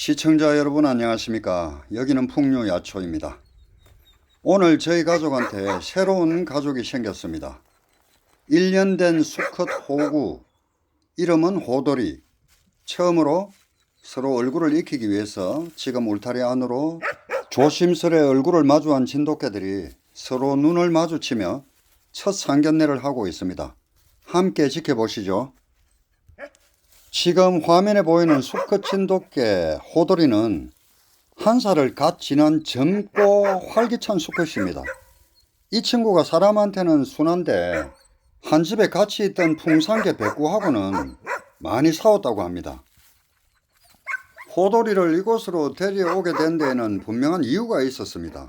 시청자 여러분 안녕하십니까. 여기는 풍류야초입니다. 오늘 저희 가족한테 새로운 가족이 생겼습니다. 1년 된 수컷 호구, 이름은 호돌이. 처음으로 서로 얼굴을 익히기 위해서 지금 울타리 안으로 조심스레 얼굴을 마주한 진돗개들이 서로 눈을 마주치며 첫 상견례를 하고 있습니다. 함께 지켜보시죠. 지금 화면에 보이는 수컷 진돗개 호돌이는 한 살을 갓 지난 젊고 활기찬 수컷입니다. 이 친구가 사람한테는 순한데 한 집에 같이 있던 풍산개 백구하고는 많이 싸웠다고 합니다. 호돌이를 이곳으로 데려오게 된 데에는 분명한 이유가 있었습니다.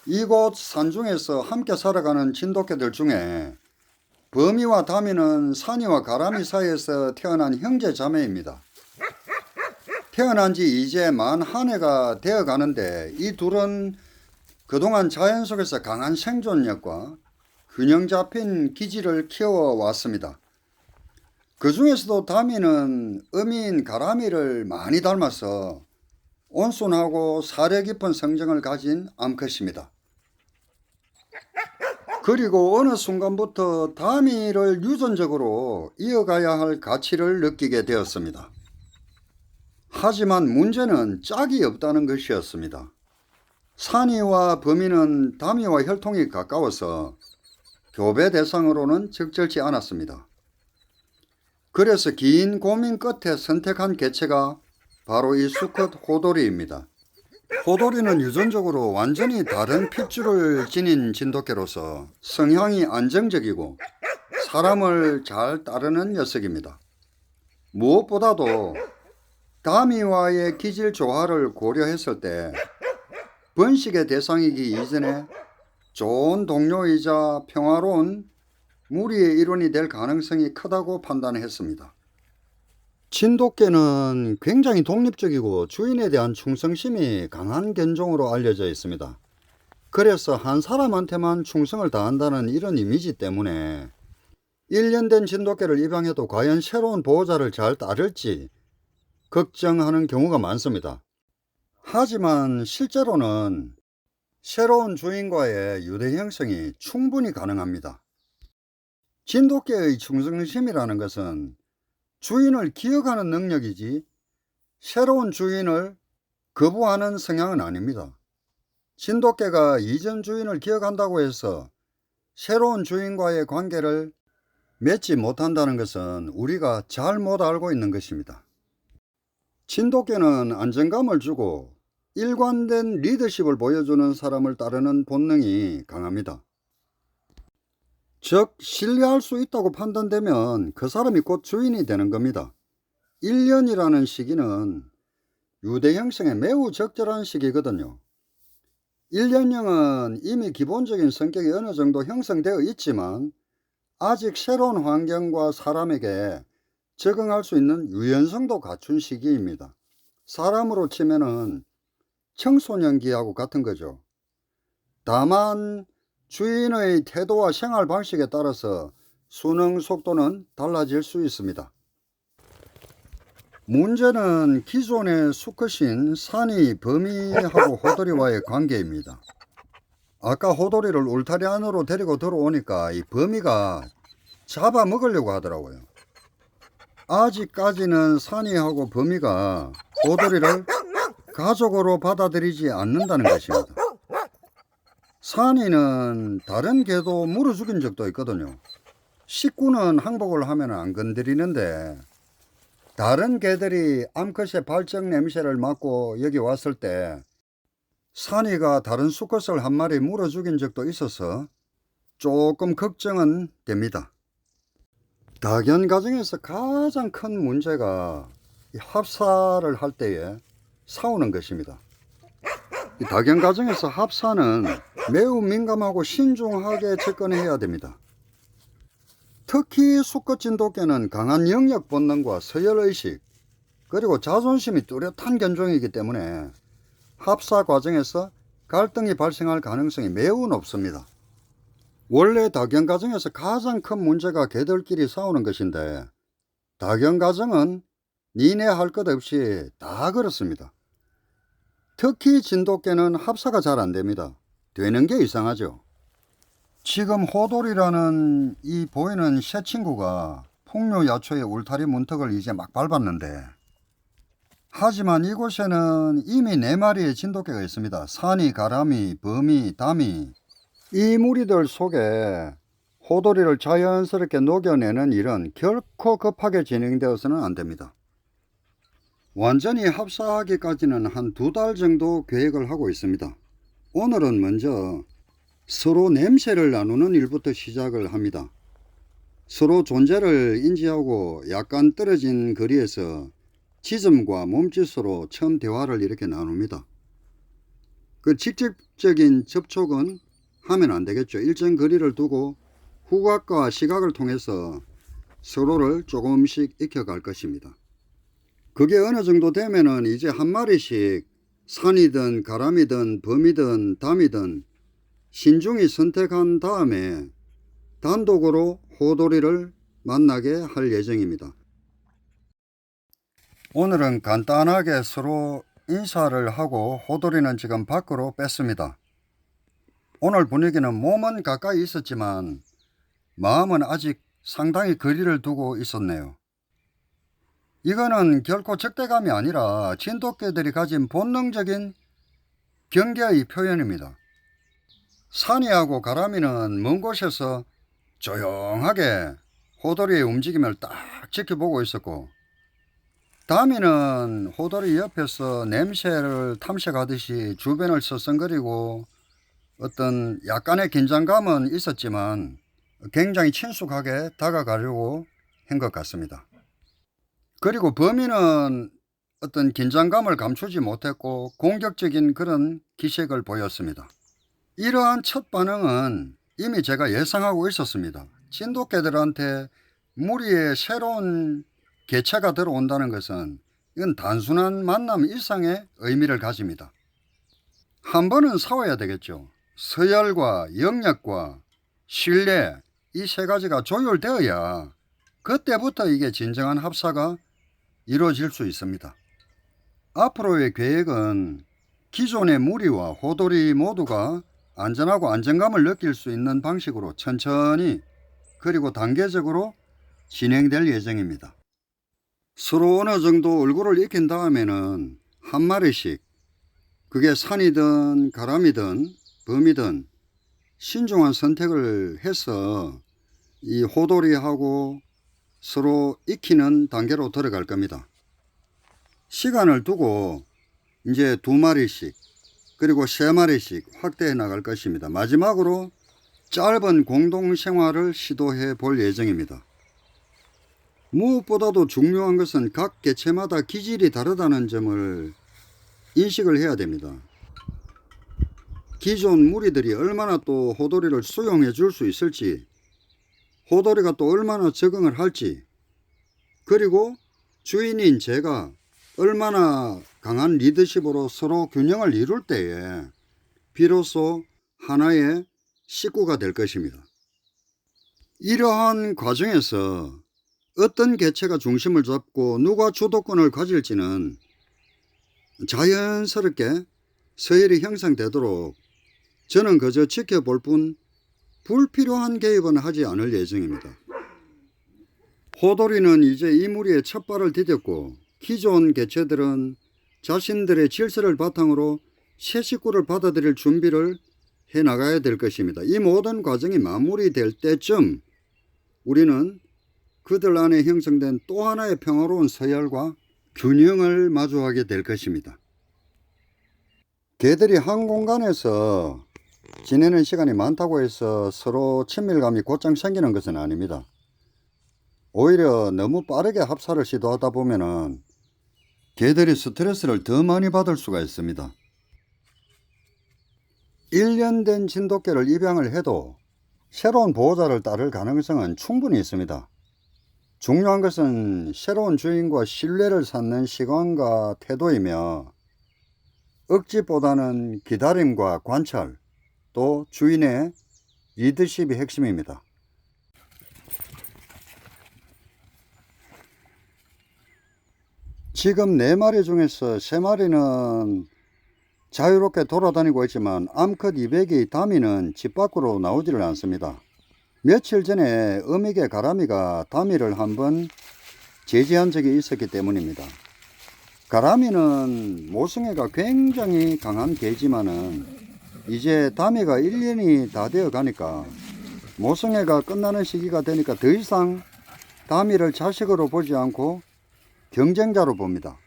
이곳 산중에서 함께 살아가는 진돗개들 중에 범이와 다미는 산이와 가람이 사이에서 태어난 형제 자매입니다. 태어난 지 이제 만 한 해가 되어 가는데 이 둘은 그동안 자연 속에서 강한 생존력과 균형 잡힌 기질을 키워왔습니다. 그 중에서도 다미는 어미인 가람이를 많이 닮아서 온순하고 사려 깊은 성정을 가진 암컷입니다. 그리고 어느 순간부터 다미를 유전적으로 이어가야 할 가치를 느끼게 되었습니다. 하지만 문제는 짝이 없다는 것이었습니다. 산이와 범이는 다미와 혈통이 가까워서 교배 대상으로는 적절치 않았습니다. 그래서 긴 고민 끝에 선택한 개체가 바로 이 수컷 호돌이입니다. 호돌이는 유전적으로 완전히 다른 핏줄을 지닌 진돗개로서 성향이 안정적이고 사람을 잘 따르는 녀석입니다. 무엇보다도 다미와의 기질 조화를 고려했을 때 번식의 대상이기 이전에 좋은 동료이자 평화로운 무리의 일원이 될 가능성이 크다고 판단했습니다. 진돗개는 굉장히 독립적이고 주인에 대한 충성심이 강한 견종으로 알려져 있습니다. 그래서 한 사람한테만 충성을 다한다는 이런 이미지 때문에 1년 된 진돗개를 입양해도 과연 새로운 보호자를 잘 따를지 걱정하는 경우가 많습니다. 하지만 실제로는 새로운 주인과의 유대 형성이 충분히 가능합니다. 진돗개의 충성심이라는 것은 주인을 기억하는 능력이지 새로운 주인을 거부하는 성향은 아닙니다. 진돗개가 이전 주인을 기억한다고 해서 새로운 주인과의 관계를 맺지 못한다는 것은 우리가 잘못 알고 있는 것입니다. 진돗개는 안정감을 주고 일관된 리더십을 보여주는 사람을 따르는 본능이 강합니다. 즉 신뢰할 수 있다고 판단되면 그 사람이 곧 주인이 되는 겁니다. 1년이라는 시기는 유대 형성에 매우 적절한 시기거든요. 1년형은 이미 기본적인 성격이 어느 정도 형성되어 있지만 아직 새로운 환경과 사람에게 적응할 수 있는 유연성도 갖춘 시기입니다. 사람으로 치면은 청소년기하고 같은 거죠. 다만 주인의 태도와 생활 방식에 따라서 순응 속도는 달라질 수 있습니다. 문제는 기존의 수컷인 산이 범이하고 호돌이와의 관계입니다. 아까 호돌이를 울타리 안으로 데리고 들어오니까 이 범이가 잡아먹으려고 하더라고요. 아직까지는 산이하고 범이가 호돌이를 가족으로 받아들이지 않는다는 것입니다. 산이는 다른 개도 물어 죽인 적도 있거든요. 식구는 항복을 하면 안 건드리는데 다른 개들이 암컷의 발정 냄새를 맡고 여기 왔을 때 산이가 다른 수컷을 한 마리 물어 죽인 적도 있어서 조금 걱정은 됩니다. 다견 과정에서 가장 큰 문제가 합사를 할 때에 싸우는 것입니다. 이 다견 과정에서 합사는 매우 민감하고 신중하게 접근해야 됩니다. 특히 수컷 진돗개는 강한 영역 본능과 서열의식 그리고 자존심이 뚜렷한 견종이기 때문에 합사 과정에서 갈등이 발생할 가능성이 매우 높습니다. 원래 다견 과정에서 가장 큰 문제가 개들끼리 싸우는 것인데 다견 과정은 니네 할 것 없이 다 그렇습니다. 특히 진돗개는 합사가 잘 안됩니다. 되는 게 이상하죠. 지금 호돌이라는 이 보이는 새 친구가 풍류 야초의 울타리 문턱을 이제 막 밟았는데, 하지만 이곳에는 이미 4마리의 진돗개가 있습니다. 산이, 가람이, 범이, 담이. 이 무리들 속에 호돌이를 자연스럽게 녹여내는 일은 결코 급하게 진행되어서는 안 됩니다. 완전히 합사하기까지는 한 2달 정도 계획을 하고 있습니다. 오늘은 먼저 서로 냄새를 나누는 일부터 시작을 합니다. 서로 존재를 인지하고 약간 떨어진 거리에서 지점과 몸짓으로 처음 대화를 이렇게 나눕니다. 그 직접적인 접촉은 하면 안 되겠죠. 일정 거리를 두고 후각과 시각을 통해서 서로를 조금씩 익혀갈 것입니다. 그게 어느 정도 되면은 이제 한 마리씩 산이든 가람이든 범이든 담이든 신중히 선택한 다음에 단독으로 호돌이를 만나게 할 예정입니다. 오늘은 간단하게 서로 인사를 하고 호돌이는 지금 밖으로 뺐습니다. 오늘 분위기는 몸은 가까이 있었지만 마음은 아직 상당히 거리를 두고 있었네요. 이거는 결코 적대감이 아니라 진돗개들이 가진 본능적인 경계의 표현입니다. 산이하고 가람이는 먼 곳에서 조용하게 호돌이의 움직임을 딱 지켜보고 있었고, 담이는 호돌이 옆에서 냄새를 탐색하듯이 주변을 서성거리고 어떤 약간의 긴장감은 있었지만 굉장히 친숙하게 다가가려고 한 것 같습니다. 그리고 범인은 어떤 긴장감을 감추지 못했고 공격적인 그런 기색을 보였습니다. 이러한 첫 반응은 이미 제가 예상하고 있었습니다. 진돗개들한테 무리의 새로운 개체가 들어온다는 것은 이건 단순한 만남 이상의 의미를 가집니다. 한 번은 싸워야 되겠죠. 서열과 영역과 신뢰, 이 3가지가 조율되어야 그때부터 이게 진정한 합사가 이루어질 수 있습니다. 앞으로의 계획은 기존의 무리와 호돌이 모두가 안전하고 안정감을 느낄 수 있는 방식으로 천천히 그리고 단계적으로 진행될 예정입니다. 서로 어느 정도 얼굴을 익힌 다음에는 한 마리씩, 그게 산이든 가람이든 범이든 신중한 선택을 해서 이 호돌이하고 서로 익히는 단계로 들어갈 겁니다. 시간을 두고 이제 2마리씩 그리고 3마리씩 확대해 나갈 것입니다. 마지막으로 짧은 공동생활을 시도해 볼 예정입니다. 무엇보다도 중요한 것은 각 개체마다 기질이 다르다는 점을 인식을 해야 됩니다. 기존 무리들이 얼마나 또 호돌이를 수용해 줄 수 있을지, 호돌이가 또 얼마나 적응을 할지, 그리고 주인인 제가 얼마나 강한 리더십으로 서로 균형을 이룰 때에 비로소 하나의 식구가 될 것입니다. 이러한 과정에서 어떤 개체가 중심을 잡고 누가 주도권을 가질지는 자연스럽게 서열이 형성되도록 저는 그저 지켜볼 뿐 불필요한 개입은 하지 않을 예정입니다. 호돌이는 이제 이 무리에 첫 발을 디뎠고 기존 개체들은 자신들의 질서를 바탕으로 새 식구를 받아들일 준비를 해 나가야 될 것입니다. 이 모든 과정이 마무리될 때쯤 우리는 그들 안에 형성된 또 하나의 평화로운 서열과 균형을 마주하게 될 것입니다. 개들이 한 공간에서 지내는 시간이 많다고 해서 서로 친밀감이 곧장 생기는 것은 아닙니다. 오히려 너무 빠르게 합사를 시도하다 보면은 개들이 스트레스를 더 많이 받을 수가 있습니다. 1년 된 진돗개를 입양을 해도 새로운 보호자를 따를 가능성은 충분히 있습니다. 중요한 것은 새로운 주인과 신뢰를 쌓는 시간과 태도이며 억지보다는 기다림과 관찰, 또 주인의 리더십이 핵심입니다. 지금 4마리 중에서 3마리는 자유롭게 돌아다니고 있지만 암컷 200의 다미는 집 밖으로 나오지를 않습니다. 며칠 전에 어미개 가람이가 다미를 한번 제지한 적이 있었기 때문입니다. 가람이는 모성애가 굉장히 강한 개지만은 이제 다미가 1년이 다 되어 가니까 모성애가 끝나는 시기가 되니까 더 이상 다미를 자식으로 보지 않고 경쟁자로 봅니다.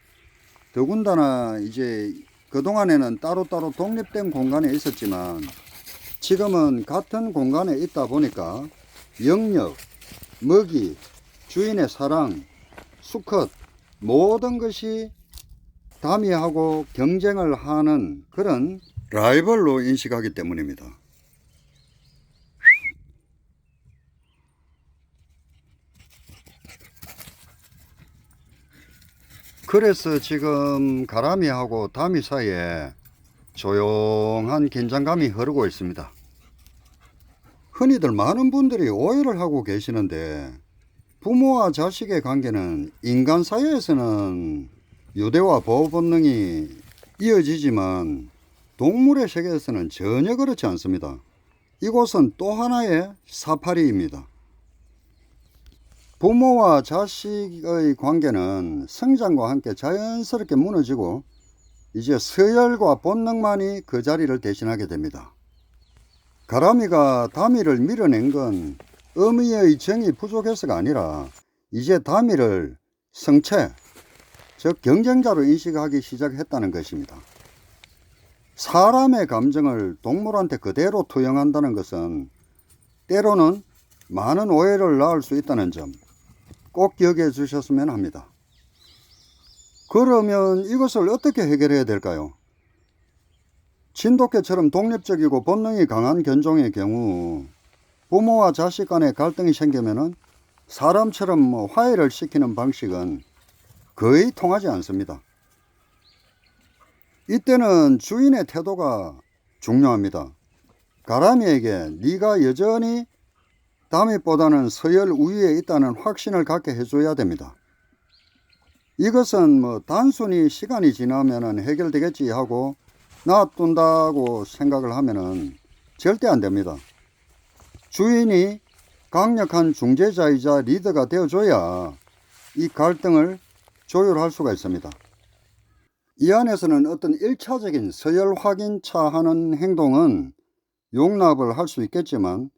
더군다나 이제 그동안에는 따로따로 독립된 공간에 있었지만 지금은 같은 공간에 있다 보니까 영역, 먹이, 주인의 사랑, 수컷 모든 것이 다미하고 경쟁을 하는 그런 라이벌로 인식하기 때문입니다. 그래서 지금 가람이하고 다미 사이에 조용한 긴장감이 흐르고 있습니다. 흔히들 많은 분들이 오해를 하고 계시는데 부모와 자식의 관계는 인간 사회에서는 유대와 보호 본능이 이어지지만 동물의 세계에서는 전혀 그렇지 않습니다. 이곳은 또 하나의 사파리입니다. 부모와 자식의 관계는 성장과 함께 자연스럽게 무너지고 이제 서열과 본능만이 그 자리를 대신하게 됩니다. 가람이가 다미를 밀어낸 건 어미의 정이 부족해서가 아니라 이제 다미를 성체, 즉 경쟁자로 인식하기 시작했다는 것입니다. 사람의 감정을 동물한테 그대로 투영한다는 것은 때로는 많은 오해를 낳을 수 있다는 점 꼭 기억해 주셨으면 합니다. 그러면 이것을 어떻게 해결해야 될까요? 진돗개처럼 독립적이고 본능이 강한 견종의 경우 부모와 자식 간의 갈등이 생기면은 사람처럼 화해를 시키는 방식은 거의 통하지 않습니다. 이때는 주인의 태도가 중요합니다. 가람이에게 네가 여전히 다미보다는 서열 우위에 있다는 확신을 갖게 해줘야 됩니다. 이것은 단순히 시간이 지나면 해결되겠지 하고 놔둔다고 생각을 하면은 절대 안 됩니다. 주인이 강력한 중재자이자 리더가 되어줘야 이 갈등을 조율할 수가 있습니다. 이 안에서는 어떤 1차적인 서열 확인차 하는 행동은 용납을 할 수 있겠지만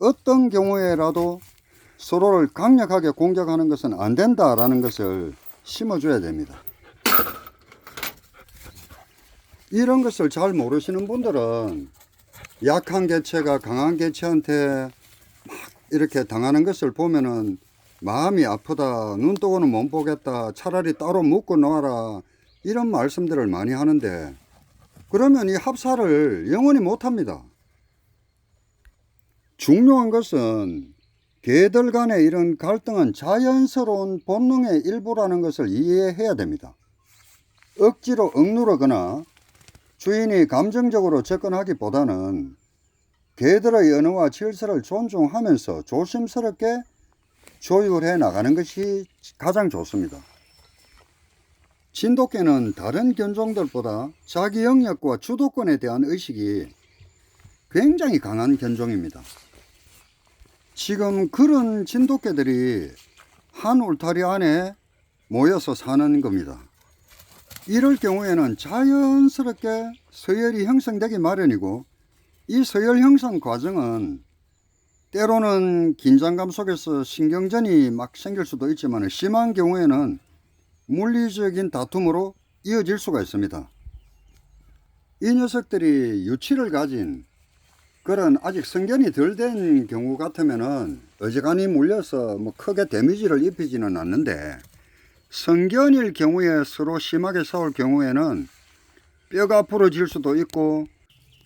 어떤 경우에라도 서로를 강력하게 공격하는 것은 안 된다라는 것을 심어줘야 됩니다. 이런 것을 잘 모르시는 분들은 약한 개체가 강한 개체한테 막 이렇게 당하는 것을 보면은 마음이 아프다, 눈 뜨고는 못 보겠다, 차라리 따로 묻고 놓아라 이런 말씀들을 많이 하는데 그러면 이 합사를 영원히 못합니다. 중요한 것은 개들 간의 이런 갈등은 자연스러운 본능의 일부라는 것을 이해해야 됩니다. 억지로 억누르거나 주인이 감정적으로 접근하기보다는 개들의 언어와 질서를 존중하면서 조심스럽게 조율해 나가는 것이 가장 좋습니다. 진돗개는 다른 견종들보다 자기 영역과 주도권에 대한 의식이 굉장히 강한 견종입니다. 지금 그런 진돗개들이 한 울타리 안에 모여서 사는 겁니다. 이럴 경우에는 자연스럽게 서열이 형성되기 마련이고 이 서열 형성 과정은 때로는 긴장감 속에서 신경전이 막 생길 수도 있지만 심한 경우에는 물리적인 다툼으로 이어질 수가 있습니다. 이 녀석들이 유치를 가진 그런 아직 성견이 덜 된 경우 같으면은 어지간히 물려서 크게 데미지를 입히지는 않는데 성견일 경우에 서로 심하게 싸울 경우에는 뼈가 부러질 수도 있고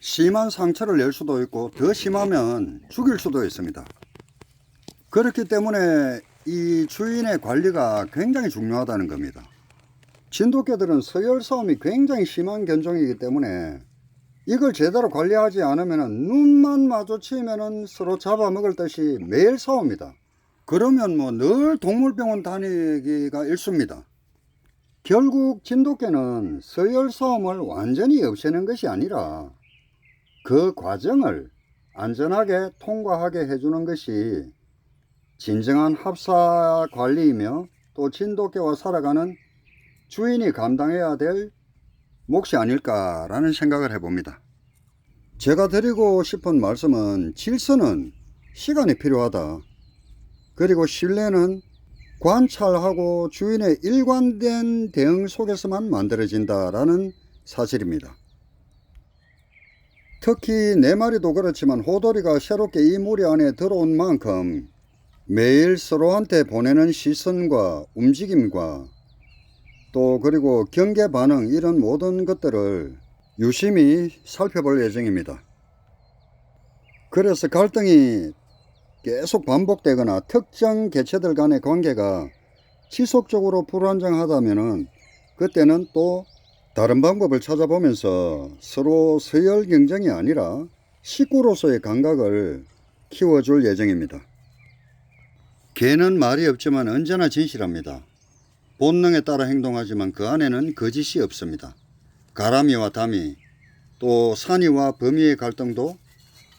심한 상처를 낼 수도 있고 더 심하면 죽일 수도 있습니다. 그렇기 때문에 이 주인의 관리가 굉장히 중요하다는 겁니다. 진돗개들은 서열 싸움이 굉장히 심한 견종이기 때문에 이걸 제대로 관리하지 않으면 눈만 마주치면 서로 잡아먹을 듯이 매일 싸웁니다. 그러면 늘 동물병원 다니기가 일쑤입니다. 결국 진돗개는 서열 싸움을 완전히 없애는 것이 아니라 그 과정을 안전하게 통과하게 해주는 것이 진정한 합사 관리이며 또 진돗개와 살아가는 주인이 감당해야 될 몫이 아닐까라는 생각을 해봅니다. 제가 드리고 싶은 말씀은 질서는 시간이 필요하다. 그리고 신뢰는 관찰하고 주인의 일관된 대응 속에서만 만들어진다라는 사실입니다. 특히 내 마리도 그렇지만 호돌이가 새롭게 이 무리 안에 들어온 만큼 매일 서로한테 보내는 시선과 움직임과 또 그리고 경계 반응 이런 모든 것들을 유심히 살펴볼 예정입니다. 그래서 갈등이 계속 반복되거나 특정 개체들 간의 관계가 지속적으로 불안정하다면 그때는 또 다른 방법을 찾아보면서 서로 서열 경쟁이 아니라 식구로서의 감각을 키워줄 예정입니다. 개는 말이 없지만 언제나 진실합니다. 본능에 따라 행동하지만 그 안에는 거짓이 없습니다. 가람이와 다미 또 산이와 범이의 갈등도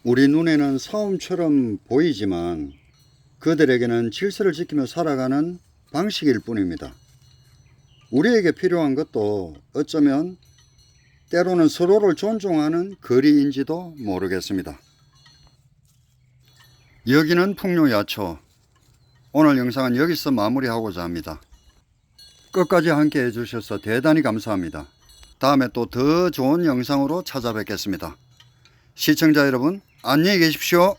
우리 눈에는 싸움처럼 보이지만 그들에게는 질서를 지키며 살아가는 방식일 뿐입니다. 우리에게 필요한 것도 어쩌면 때로는 서로를 존중하는 거리인지도 모르겠습니다. 여기는 풍류야초. 오늘 영상은 여기서 마무리하고자 합니다. 끝까지 함께 해주셔서 대단히 감사합니다. 다음에 또 더 좋은 영상으로 찾아뵙겠습니다. 시청자 여러분, 안녕히 계십시오.